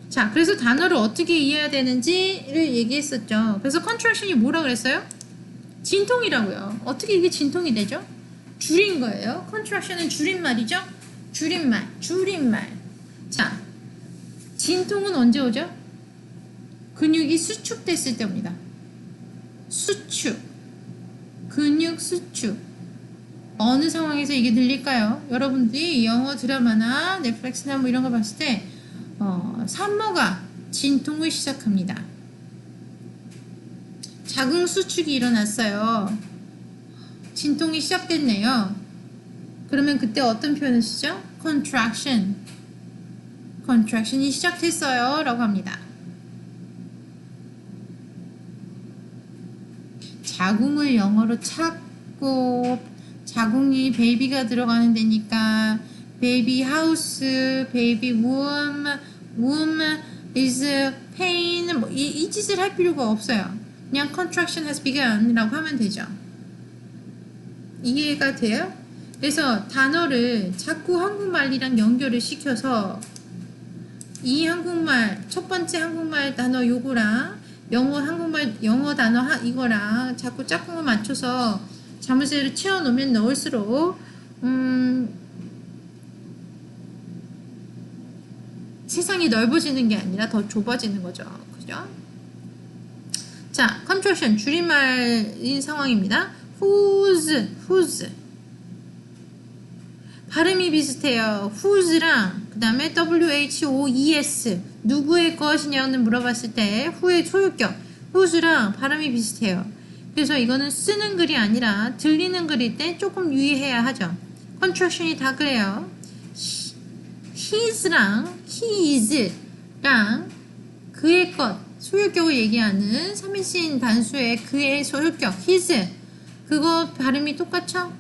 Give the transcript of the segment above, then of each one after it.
자, 그래서 단어를 어떻게 이해해야 되는지를 얘기했었죠. 그래서 contraction이 뭐라 그랬어요? 진통이라고요. 어떻게 이게 진통이 되죠? 줄인 거예요. contraction은 줄임말이죠. 줄임말. 자, 진통은 언제 오죠? 근육이 수축됐을 때 옵니다. 근육 수축. 어느 상황에서 이게 들릴까요? 여러분들이 영어 드라마나 넷플릭스나 뭐 이런 거 봤을 때 산모가 진통을 시작합니다. 자궁 수축이 일어났어요. 진통이 시작됐네요. 그러면 그때 어떤 표현을 쓰죠? contraction이 시작됐어요 라고 합니다. 자궁을 영어로 찾고, 자궁이 베이비가 들어가는 데니까 베이비 하우스, 베이비 womb is pain, 뭐 이 짓을 할 필요가 없어요. 그냥 contraction has begun 라고 하면 되죠. 이해가 돼요? 그래서 단어를 자꾸 한국말이랑 연결을 시켜서 이 한국말, 첫 번째 한국말 단어 요거랑 영어 단어 이거랑 자꾸 짝꿍을 맞춰서 자물쇠를 채워놓으면 넣을수록 세상이 넓어지는 게 아니라 더 좁아지는 거죠. 그죠? 자, contraction 줄임말인 상황입니다. whose 발음이 비슷해요. whose랑 그 다음에 whoes 누구의 것이냐는 물어봤을 때 who의 소유격 whose랑 발음이 비슷해요. 그래서 이거는 쓰는 글이 아니라 들리는 글일 때 조금 유의해야 하죠. contraction이 다 그래요. his랑 his랑 그의 것 소유격을 얘기하는 3인칭 단수의 그의 소유격 his 그거 발음이 똑같죠?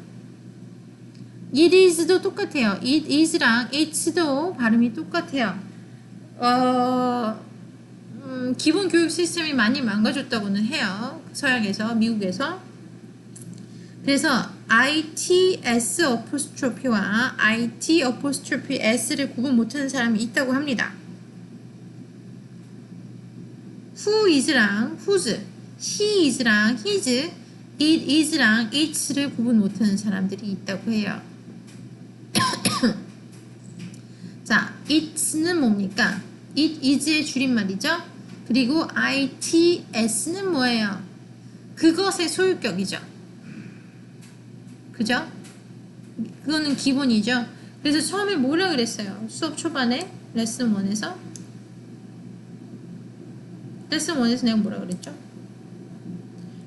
it is도 똑같아요. it is랑 it's도 발음이 똑같아요. 기본 교육 시스템이 많이 망가졌다고는 해요. 서양에서, 미국에서. 그래서 ITS 어포스트로피와 IT 어포스트로피 S를 구분 못하는 사람이 있다고 합니다. who is랑 whose, he is랑 his, it is랑 it's를 구분 못하는 사람들이 있다고 해요. 자, it's는 뭡니까? it is의 줄임말이죠. 그리고 ITS는 뭐예요? 그것의 소유격이죠. 그죠? 그거는 기본이죠. 그래서 처음에 뭐라 그랬어요? 수업 초반에 레슨 1에서 내가 뭐라 그랬죠?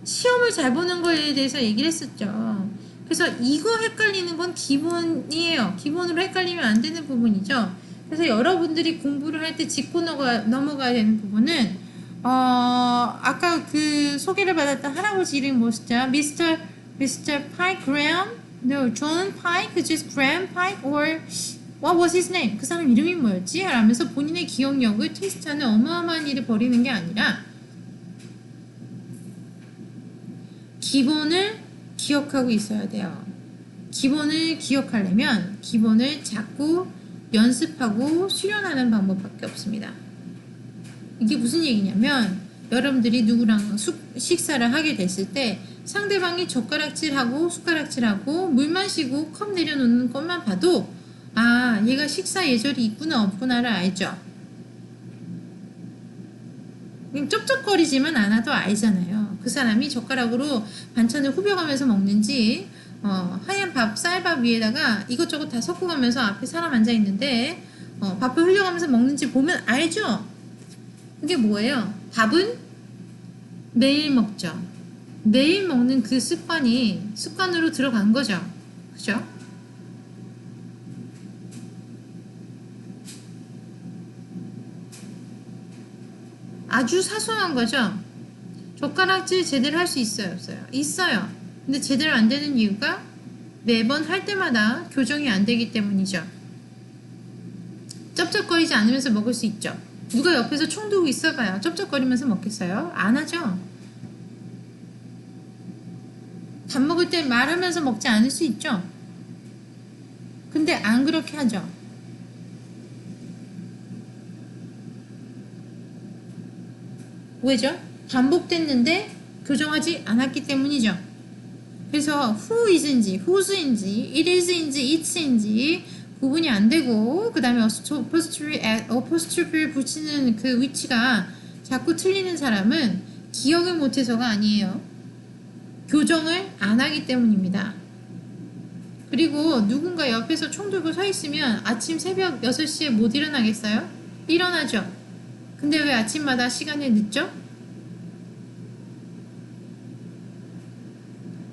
시험을 잘 보는 거에 대해서 얘기를 했었죠. 그래서 이거 헷갈리는 건 기본이에요. 기본으로 헷갈리면 안 되는 부분이죠. 그래서 여러분들이 공부를 할 때 짚고 넘어가야 되는 부분은 아까 그 소개를 받았던 할아버지 이름이 뭐였죠? Mr. Pike Graham? No, John Pike, just Graham Pike, or what was his name? 그 사람 이름이 뭐였지? 라면서 본인의 기억력을 테스트하는 어마어마한 일을 벌이는 게 아니라 기본을 기억하고 있어야 돼요. 기본을 기억하려면 기본을 자꾸 연습하고 수련하는 방법밖에 없습니다. 이게 무슨 얘기냐면 여러분들이 누구랑 식사를 하게 됐을 때 상대방이 젓가락질하고 숟가락질하고 물 마시고 컵 내려놓는 것만 봐도 아, 얘가 식사 예절이 있구나 없구나를 알죠. 쩝쩝거리지만 않아도 알잖아요. 그 사람이 젓가락으로 반찬을 후벼가면서 먹는지 하얀 쌀밥 위에다가 이것저것 다 섞어가면서 앞에 사람 앉아있는데 밥을 흘려가면서 먹는지 보면 알죠. 그게 뭐예요? 밥은 매일 먹죠. 매일 먹는 그 습관으로 들어간 거죠. 그죠? 아주 사소한 거죠. 젓가락질 제대로 할 수 있어요, 없어요? 있어요. 근데 제대로 안 되는 이유가 매번 할 때마다 교정이 안 되기 때문이죠. 쩝쩝거리지 않으면서 먹을 수 있죠. 누가 옆에서 총 들고 있어봐요. 쩝쩝거리면서 먹겠어요? 안 하죠. 밥 먹을 때 말하면서 먹지 않을 수 있죠. 근데 안 그렇게 하죠. 왜죠? 반복됐는데 교정하지 않았기 때문이죠. 그래서 who is인지 whose인지 it is인지 it's인지 구분이 안 되고 그 다음에 apostrophe를 붙이는 그 위치가 자꾸 틀리는 사람은 기억을 못해서가 아니에요. 교정을 안 하기 때문입니다. 그리고 누군가 옆에서 총 들고 서 있으면 아침 새벽 6시에 못 일어나겠어요? 일어나죠. 근데 왜 아침마다 시간이 늦죠?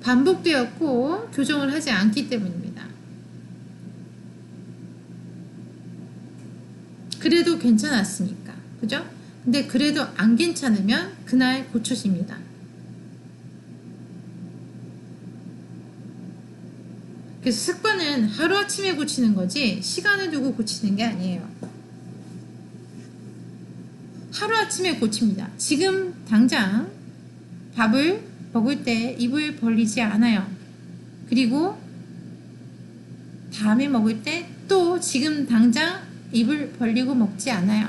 반복되었고 교정을 하지 않기 때문입니다. 그래도 괜찮았으니까. 그죠? 근데 그래도 안 괜찮으면 그날 고쳐집니다. 그래서 습관은 하루아침에 고치는 거지 시간을 두고 고치는 게 아니에요. 하루아침에 고칩니다. 지금 당장 밥을 먹을 때 입을 벌리지 않아요. 그리고 다음에 먹을 때 또 지금 당장 입을 벌리고 먹지 않아요.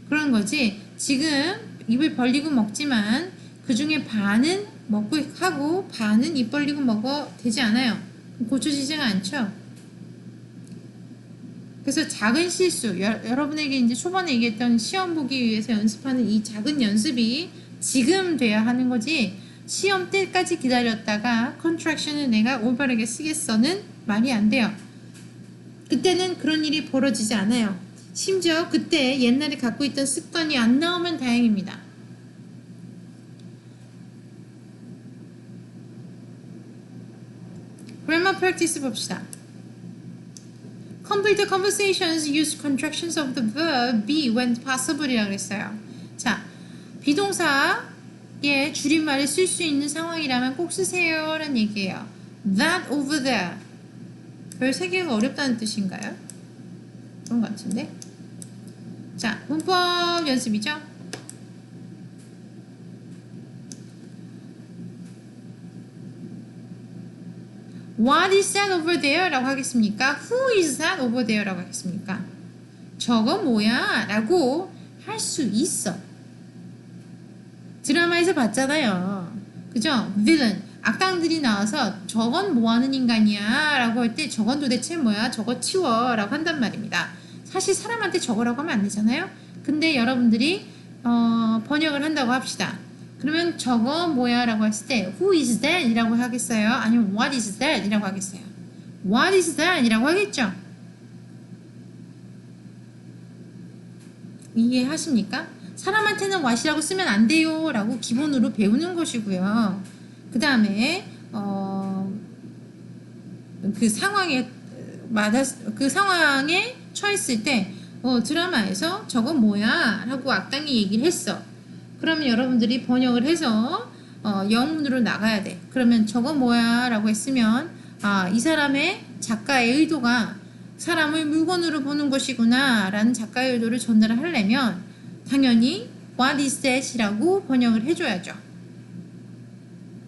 그런 거지. 지금 입을 벌리고 먹지만 그 중에 반은 먹고 하고 반은 입 벌리고 먹어 되지 않아요. 고쳐지지가 않죠. 그래서 작은 실수, 여러분에게 이제 초반에 얘기했던 시험 보기 위해서 연습하는 이 작은 연습이 지금 돼야 하는 거지 시험 때까지 기다렸다가 컨트랙션을 내가 올바르게 쓰겠어는 말이 안 돼요. 그때는 그런 일이 벌어지지 않아요. 심지어 그때 옛날에 갖고 있던 습관이 안 나오면 다행입니다. grammar practice 봅시다. Complete the conversations use contractions of the verb be when possible 이라고 했어요. 자, 비동사의 줄임말을 쓸 수 있는 상황이라면 꼭 쓰세요 라는 얘기예요. That over there 별 3개가 어렵다는 뜻인가요? 그런 것 같은데. 자, 문법 연습이죠. What is that over there? 라고 하겠습니까? Who is that over there? 라고 하겠습니까? 저거 뭐야? 라고 할 수 있어. 드라마에서 봤잖아요. 그죠? villain, 악당들이 나와서 저건 뭐하는 인간이야? 라고 할 때 저건 도대체 뭐야? 저거 치워 라고 한단 말입니다. 사실 사람한테 저거라고 하면 안 되잖아요. 근데 여러분들이 번역을 한다고 합시다. 그러면 저거 뭐야? 라고 했을 때 Who is that? 이라고 하겠어요? 아니면 What is that? 이라고 하겠어요? What is that? 이라고 하겠죠? 이해하십니까? 사람한테는 what이라고 쓰면 안 돼요 라고 기본으로 배우는 것이고요. 그 다음에 그 상황에 그 상황에 처했을 때 드라마에서 저거 뭐야? 라고 악당이 얘기를 했어. 그러면 여러분들이 번역을 해서 영문으로 나가야 돼. 그러면 저거 뭐야? 라고 했으면 이 사람의 작가의 의도가 사람을 물건으로 보는 것이구나 라는 작가의 의도를 전달을 하려면 당연히 what is that? 이라고 번역을 해줘야죠.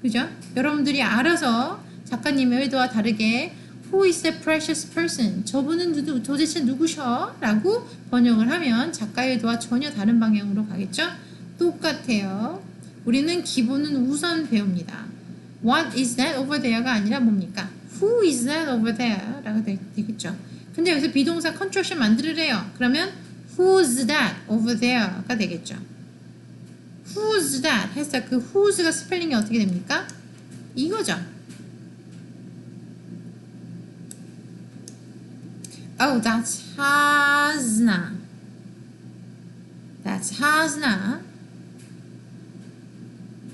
그죠? 여러분들이 알아서 작가님의 의도와 다르게 Who is that precious person? 저분은 도대체 누구셔? 라고 번역을 하면 작가의 의도와 전혀 다른 방향으로 가겠죠? 똑같아요. 우리는 기본은 우선 배웁니다. What is that over there가 아니라 뭡니까? Who is that over there? 라고 되겠죠. 근데 여기서 비동사 컨트랙션 만들으래요. 그러면 Who's that over there가 되겠죠. Who's that? 해서 그 who's가 스펠링이 어떻게 됩니까? 이거죠. Oh, that's Hasna. That's Hasna.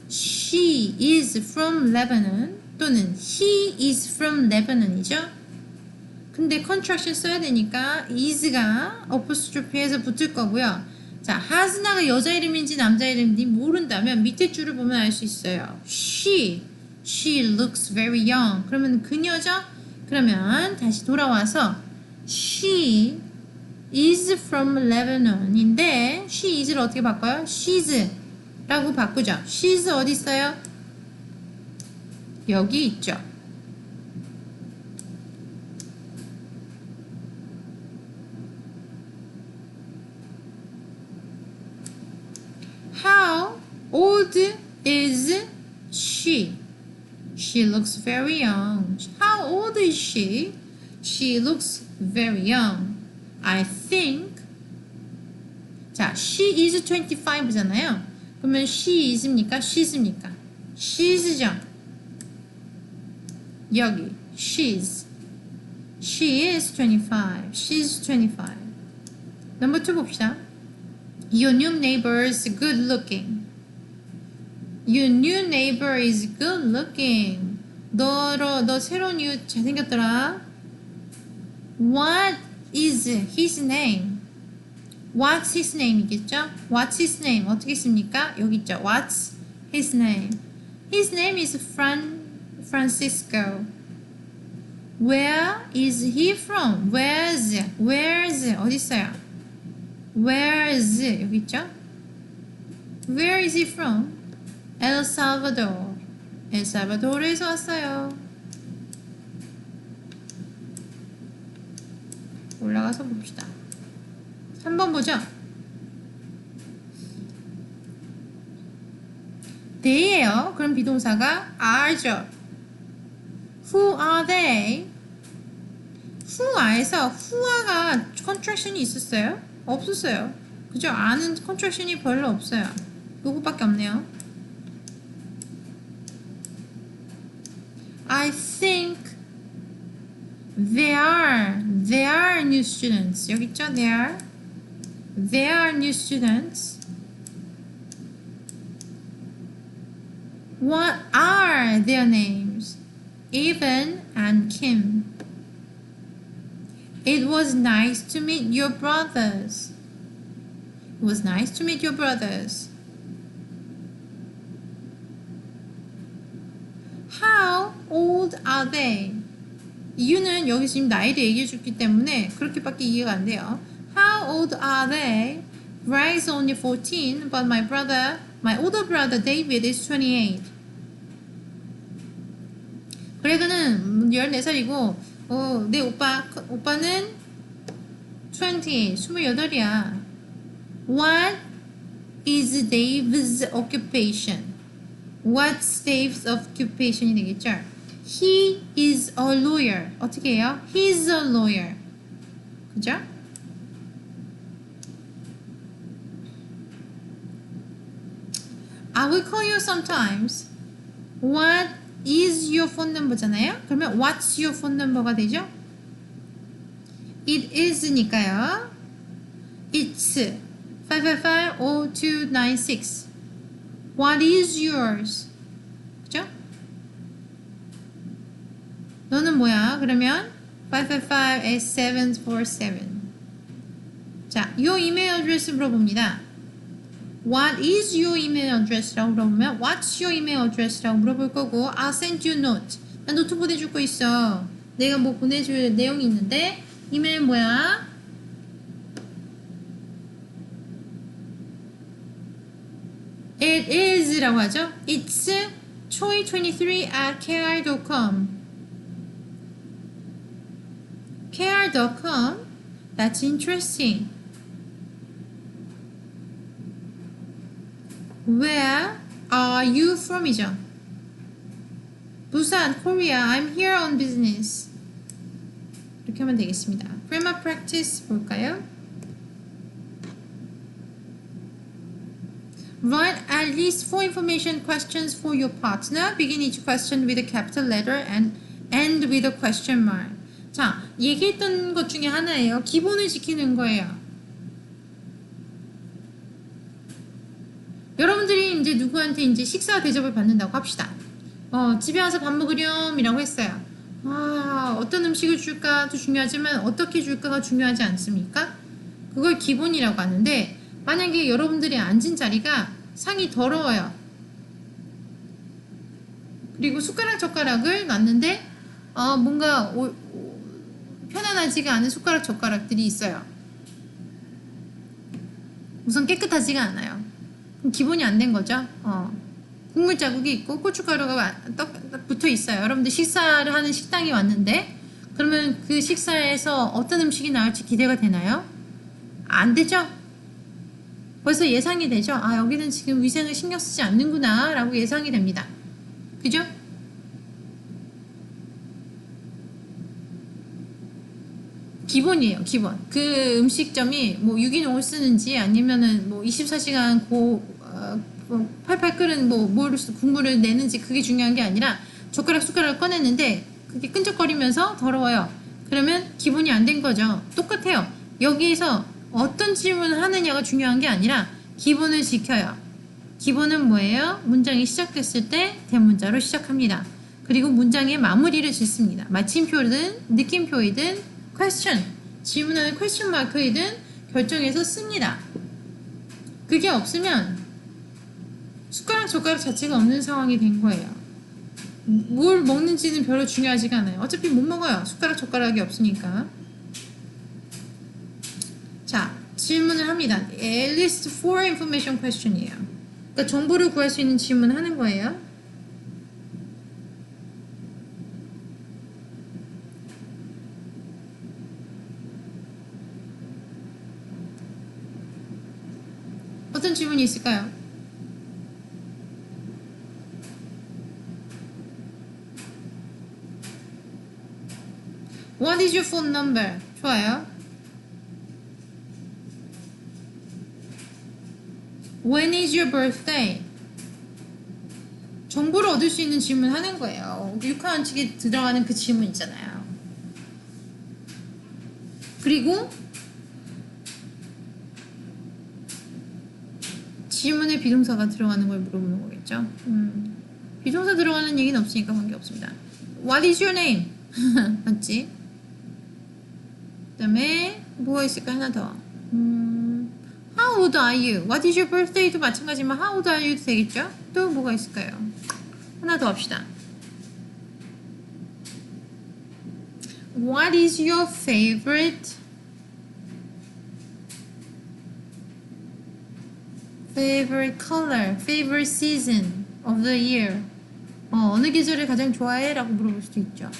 She is from Lebanon. 또는 he is from Lebanon이죠. 근데 contraction 써야 되니까 is가 apostrophe에서 붙을 거고요. 자, 하스나가 여자 이름인지 남자 이름인지 모른다면 밑에 줄을 보면 알 수 있어요. She looks very young. 그러면 그녀죠? 그러면 다시 돌아와서 she is from Lebanon인데 she is를 어떻게 바꿔요? she's 라고 바꾸죠. she's 어디 있어요? 여기 있죠. How old is she? She looks very young. How old is she? She looks very young. I think. 자, she is 25잖아요. 그러면 she is입니까? she's입니까? she's죠. 여기 she's. She is 25. She's 25. Number 2 봅시다. Your new neighbor is good looking. Your new neighbor is good looking. 너 새로운 이웃 잘생겼더라. What is his name? What's his name 이겠죠? What's his name? 어떻게 씁니까? 여기 있죠. What's his name? His name is Francisco. Where is he from? Where's 어디 있어요? Where's 여기 있죠? Where is he from? El Salvador. 엘살바도르에서 왔어요. 올라가서 봅시다. 3번 보죠. they예요. 그럼 비동사가 are죠. Who are they? Who are에서 who가 컨트랙션이 있었어요? 없었어요. 그죠? 아는 컨트랙션이 별로 없어요. 요거밖에 없네요. I think they are new students. 여기 있죠? They are new students. What are their names? Evan and Kim. It was nice to meet your brothers. It was nice to meet your brothers. How old are they? 이유는 여기 지금 나이를 얘기해 줬기 때문에 그렇게밖에 이해가 안 돼요. How old are they? Greg is only 14, but my older brother David is 28. 그레그는 14살이고 내 오빠는 28이야. What is Dave's occupation? What's Dave's occupation이 되겠죠? He is a lawyer. 어떻게 해요? He's a lawyer. 그죠? I will call you sometimes. What is your phone number잖아요? 그러면 what's your phone number가 되죠? It is니까요. It's 555-0296. What is yours? 그죠? 너는 뭐야? 그러면 555-8747. 자, your email address 물어봅니다. What is your email address라고 물어보면 What's your email address라고 물어볼 거고 I'll send you a note. 나 노트 보내줄 거 있어. 내가 뭐 보내줄 내용이 있는데 이메일 뭐야? It is라고 하죠. It's choi23@kr.com. kr.com. That's interesting. Where are you from이죠? 부산, Korea. I'm here on business. 이렇게 하면 되겠습니다. Grammar practice 볼까요? Write at least 4 information questions for your partner. Begin each question with a capital letter and end with a question mark. 자, 얘기했던 것 중에 하나예요. 기본을 지키는 거예요. 여러분들이 이제 누구한테 이제 식사 대접을 받는다고 합시다. 집에 와서 밥 먹으렴이라고 했어요. 어떤 음식을 줄까도 중요하지만 어떻게 줄까가 중요하지 않습니까? 그걸 기본이라고 하는데 만약에 여러분들이 앉은 자리가 상이 더러워요. 그리고 숟가락 젓가락을 놨는데 뭔가 편안하지가 않은 숟가락 젓가락들이 있어요. 우선 깨끗하지가 않아요. 그럼 기본이 안 된 거죠. 국물 자국이 있고 고춧가루가 붙어 있어요. 여러분들 식사를 하는 식당에 왔는데 그러면 그 식사에서 어떤 음식이 나올지 기대가 되나요? 안 되죠? 벌써 예상이 되죠? 아, 여기는 지금 위생을 신경 쓰지 않는구나 라고 예상이 됩니다. 그죠? 기본이에요, 기본. 그 음식점이 뭐 유기농을 쓰는지 아니면은 뭐 24시간 팔팔 끓은 국물을 내는지 그게 중요한 게 아니라 젓가락 숟가락을 꺼냈는데 그게 끈적거리면서 더러워요. 그러면 기본이 안 된 거죠. 똑같아요. 여기에서 어떤 질문을 하느냐가 중요한 게 아니라 기본을 지켜요. 기본은 뭐예요? 문장이 시작됐을 때 대문자로 시작합니다. 그리고 문장의 마무리를 짓습니다. 마침표든 느낌표이든 question, 질문하는 question 마크이든 결정해서 씁니다. 그게 없으면 숟가락 젓가락 자체가 없는 상황이 된 거예요. 뭘 먹는지는 별로 중요하지가 않아요. 어차피 못 먹어요. 숟가락 젓가락이 없으니까. 자, 질문을 합니다. At least 4 information question이에요. 그러니까 정보를 구할 수 있는 질문을 하는 거예요. 어떤 질문이 있을까요? What is your phone number? 좋아요. When is your birthday? 정보를 얻을 수 있는 질문 하는 거예요. 육하원칙에 들어가는 그 질문 있잖아요. 그리고 질문에 비동사가 들어가는 걸 물어보는 거겠죠. 비동사 들어가는 얘기는 없으니까 관계없습니다. What is your name? 맞지? 그 다음에 뭐가 있을까? 하나 더. How old are you? What is your birthday도 마찬가지지만 How old are you도 되겠죠? 또 뭐가 있을까요? 하나 더 합시다. What is your favorite color? Favorite season of the year? 어느 계절을 가장 좋아해? 라고 물어볼 수도 있죠.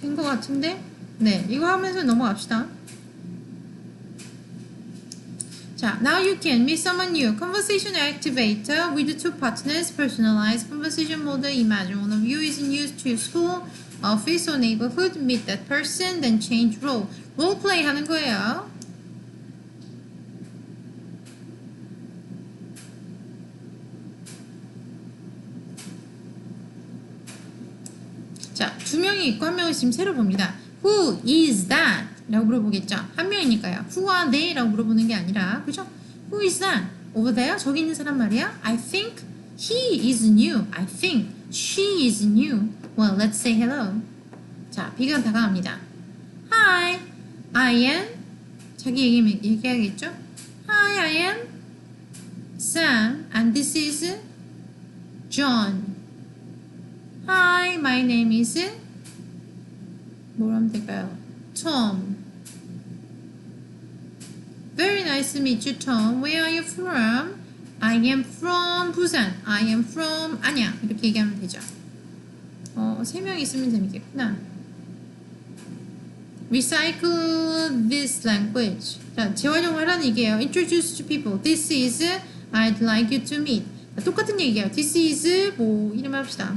된 것 같은데? 네, 이거 하면서 넘어갑시다. 자, now you can meet someone new. Conversation activator with two partners. Personalized conversation mode. Imagine one of you is news to school, office, or neighborhood. Meet that person, then change role. Role play 하는 거예요. 자, 두 명이 있고 한 명을 지금 새로 봅니다. Who is that? 라고 물어보겠죠. 한 명이니까요. Who와 they? 라고 물어보는 게 아니라, 그죠? Who is that? Over there? 저기 있는 사람 말이야. I think he is new. I think she is new. Well, let's say hello. 자, 비교는 다가갑니다. Hi, I am. 자기 얘기하겠죠? Hi, I am Sam, and this is John. Hi, my name is 뭘 하면 될까요? Tom. Very nice to meet you, Tom. Where are you from? I am from Busan. I am from 안양. 이렇게 얘기하면 되죠. 세 명 있으면 재밌겠구나. Recycle this language. 자, 재활용하라는 얘기예요. Introduce to people. This is I'd like you to meet. 자, 똑같은 얘기예요. This is 뭐 이름 합시다.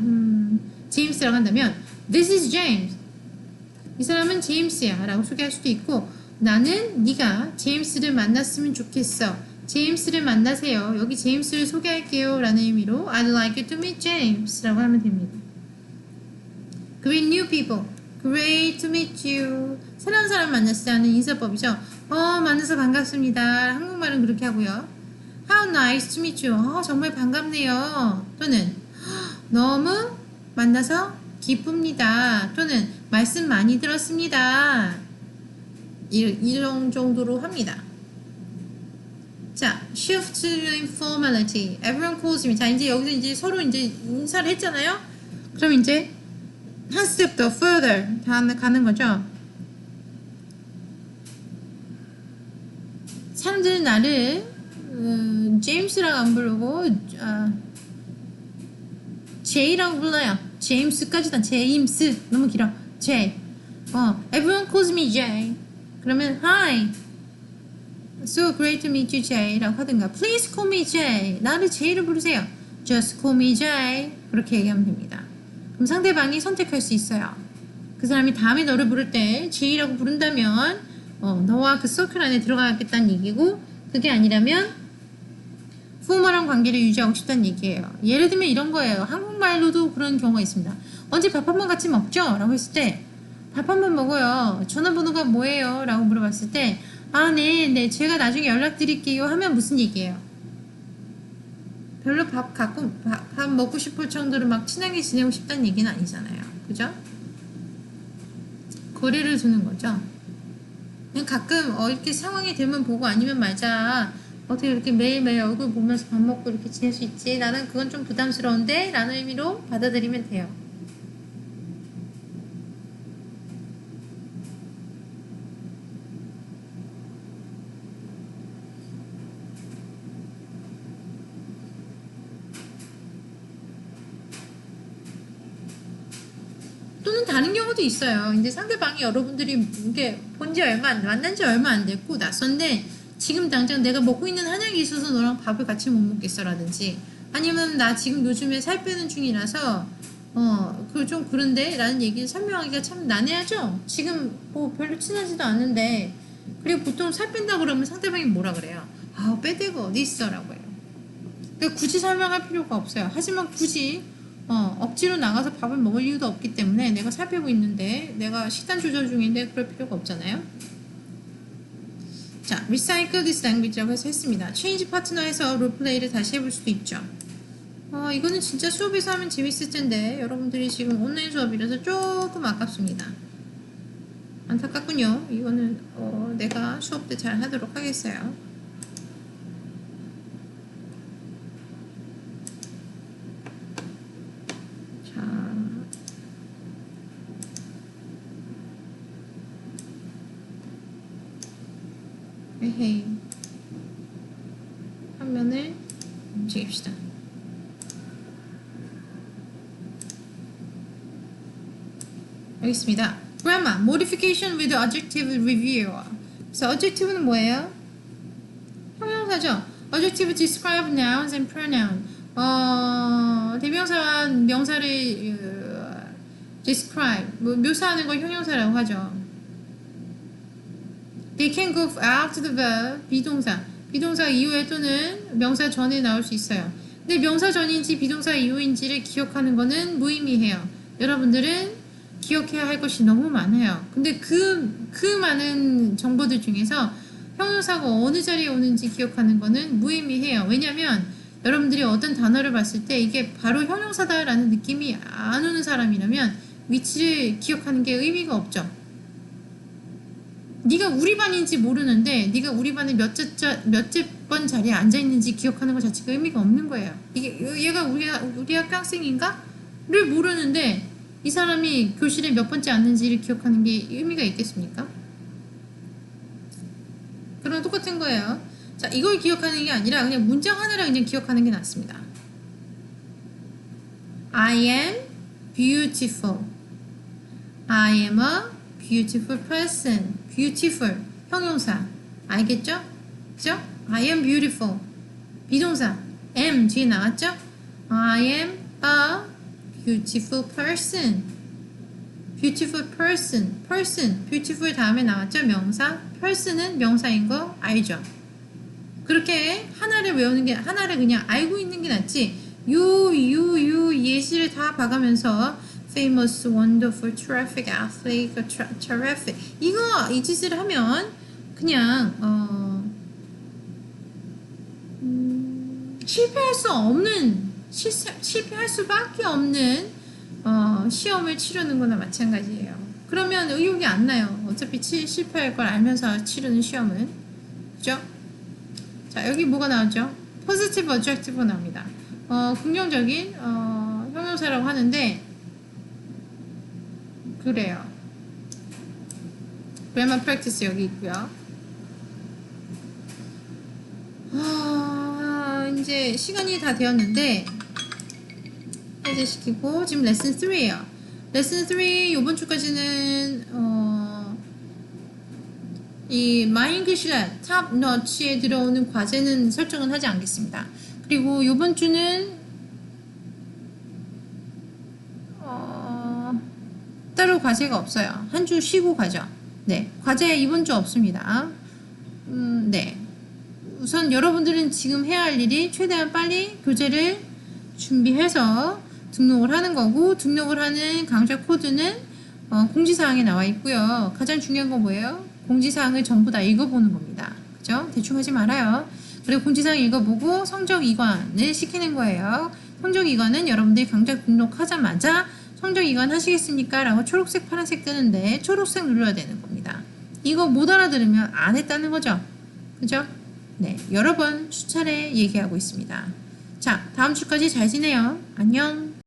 제임스라고 한다면 This is James. 이 사람은 제임스야 라고 소개할 수도 있고 나는 네가 제임스를 만났으면 좋겠어. 제임스를 만나세요. 여기 제임스를 소개할게요 라는 의미로 I'd like you to meet James 라고 하면 됩니다. Greet new people. Great to meet you. 새로운 사람 만났을 때 하는 인사법이죠. 만나서 반갑습니다. 한국말은 그렇게 하고요. How nice to meet you. 정말 반갑네요. 또는 너무 만나서 기쁩니다. 또는 말씀 많이 들었습니다. 이런 정도로 합니다. 자, shift to informality. Everyone calls me. 자, 이제 여기서 이제 서로 이제 인사를 했잖아요. 그럼 이제 한 스텝 더 further 가는 거죠. 사람들은 나를 제임스라고 안 부르고 제이라고 불러요. 제임스까지는 제임스 너무 길어. 제이. Everyone calls me Jay. 그러면 Hi, so great to meet you, Jay라고 하든가 Please call me Jay. 나를 Jay로 부르세요. Just call me Jay. 그렇게 얘기하면 됩니다. 그럼 상대방이 선택할 수 있어요. 그 사람이 다음에 너를 부를 때 Jay라고 부른다면 너와 그 서클 안에 들어가겠다는 얘기고, 그게 아니라면 부모랑 관계를 유지하고 싶다는 얘기예요. 예를 들면 이런 거예요. 한국말로도 그런 경우가 있습니다. 언제 밥 한 번 같이 먹죠? 라고 했을 때 밥 한 번 먹어요. 전화번호가 뭐예요? 라고 물어봤을 때 네, 제가 나중에 연락드릴게요 하면 무슨 얘기예요? 별로 밥 먹고 싶을 정도로 막 친하게 지내고 싶다는 얘기는 아니잖아요. 그죠? 거리를 두는 거죠. 그냥 가끔 이렇게 상황이 되면 보고 아니면 말자. 어떻게 이렇게 매일매일 얼굴 보면서 밥 먹고 이렇게 지낼 수 있지? 나는 그건 좀 부담스러운데? 라는 의미로 받아들이면 돼요. 또는 다른 경우도 있어요. 이제 상대방이 여러분들이 이게 만난 지 얼마 안 됐고 낯선데 지금 당장 내가 먹고 있는 한약이 있어서 너랑 밥을 같이 못 먹겠어 라든지, 아니면 나 지금 요즘에 살 빼는 중이라서 그 좀 그런데 라는 얘기를 설명하기가 참 난해하죠. 지금 뭐 별로 친하지도 않은데. 그리고 보통 살 뺀다 그러면 상대방이 뭐라 그래요? 뺄 데가 어디 있어 라고 해요. 그러니까 굳이 설명할 필요가 없어요. 하지만 굳이 억지로 나가서 밥을 먹을 이유도 없기 때문에, 내가 살 빼고 있는데 내가 식단 조절 중인데 그럴 필요가 없잖아요. 자, recycle this language라고 해서 했습니다. change partner에서 롤플레이를 다시 해볼 수도 있죠. 이거는 진짜 수업에서 하면 재밌을 텐데 여러분들이 지금 온라인 수업이라서 조금 아깝습니다. 안타깝군요. 이거는 내가 수업 때 잘 하도록 하겠어요. 자, 에헤이, 화면을 움직입시다. 알겠습니다. Grammar, modification with adjective review. 그래서 adjective는 뭐예요? 형용사죠. Adjective describe nouns and pronoun. 대명사와 명사를 describe, 묘사하는 걸 형용사라고 하죠. They can go after the verb, 비동사 이후에 또는 명사 전에 나올 수 있어요. 근데 명사 전인지 비동사 이후인지를 기억하는 거는 무의미해요. 여러분들은 기억해야 할 것이 너무 많아요. 근데 그 많은 정보들 중에서 형용사가 어느 자리에 오는지 기억하는 거는 무의미해요. 왜냐면 여러분들이 어떤 단어를 봤을 때 이게 바로 형용사다라는 느낌이 안 오는 사람이라면 위치를 기억하는 게 의미가 없죠. 네가 우리 반인지 모르는데 네가 우리 반에 몇째 번 자리에 앉아 있는지 기억하는 것 자체가 의미가 없는 거예요. 이게 얘가 우리 학교 학생인가?를 모르는데 이 사람이 교실에 몇 번째 앉는지를 기억하는 게 의미가 있겠습니까? 그런 똑같은 거예요. 자, 이걸 기억하는 게 아니라 그냥 문장 하나를 그냥 기억하는 게 낫습니다. I am beautiful. I am a beautiful person. beautiful 형용사 알겠죠? 그죠? I am beautiful 비동사 am 뒤에 나왔죠? I am a beautiful person. beautiful person beautiful 다음에 나왔죠? 명사. person은 명사인 거 알죠? 그렇게 하나를 외우는 게, 하나를 그냥 알고 있는 게 낫지 예시를 다 봐가면서 famous, wonderful, terrific, athletic, terrific 이 짓을 하면 그냥 실패할 수밖에 없는 시험을 치르는 거나 마찬가지예요. 그러면 의욕이 안 나요. 어차피 실패할 걸 알면서 치르는 시험은. 그죠? 자, 여기 뭐가 나왔죠? positive adjective가 나옵니다. 긍정적인 형용사라고 하는데 그래요. grammar practice 여기 있고요. 이제 시간이 다 되었는데 해제시키고 지금 레슨 3예요. 레슨 3 이번 주까지는 이 마잉글리시랩 탑 너치에 들어오는 과제는 설정은 하지 않겠습니다. 그리고 이번 주는 따로 과제가 없어요. 한 주 쉬고 가죠. 네, 과제 이번 주 없습니다. 네. 우선 여러분들은 지금 해야 할 일이 최대한 빨리 교재를 준비해서 등록을 하는 거고, 등록을 하는 강좌 코드는 공지사항에 나와 있고요. 가장 중요한 건 뭐예요? 공지사항을 전부 다 읽어보는 겁니다. 그죠? 대충 하지 말아요. 그리고 공지사항 읽어보고 성적 이관을 시키는 거예요. 성적 이관은 여러분들이 강좌 등록하자마자 성적 이관 하시겠습니까? 라고 초록색 파란색 뜨는데 초록색 눌러야 되는 겁니다. 이거 못 알아들으면 안 했다는 거죠. 그죠? 네, 여러 번 수차례 얘기하고 있습니다. 자, 다음 주까지 잘 지내요. 안녕.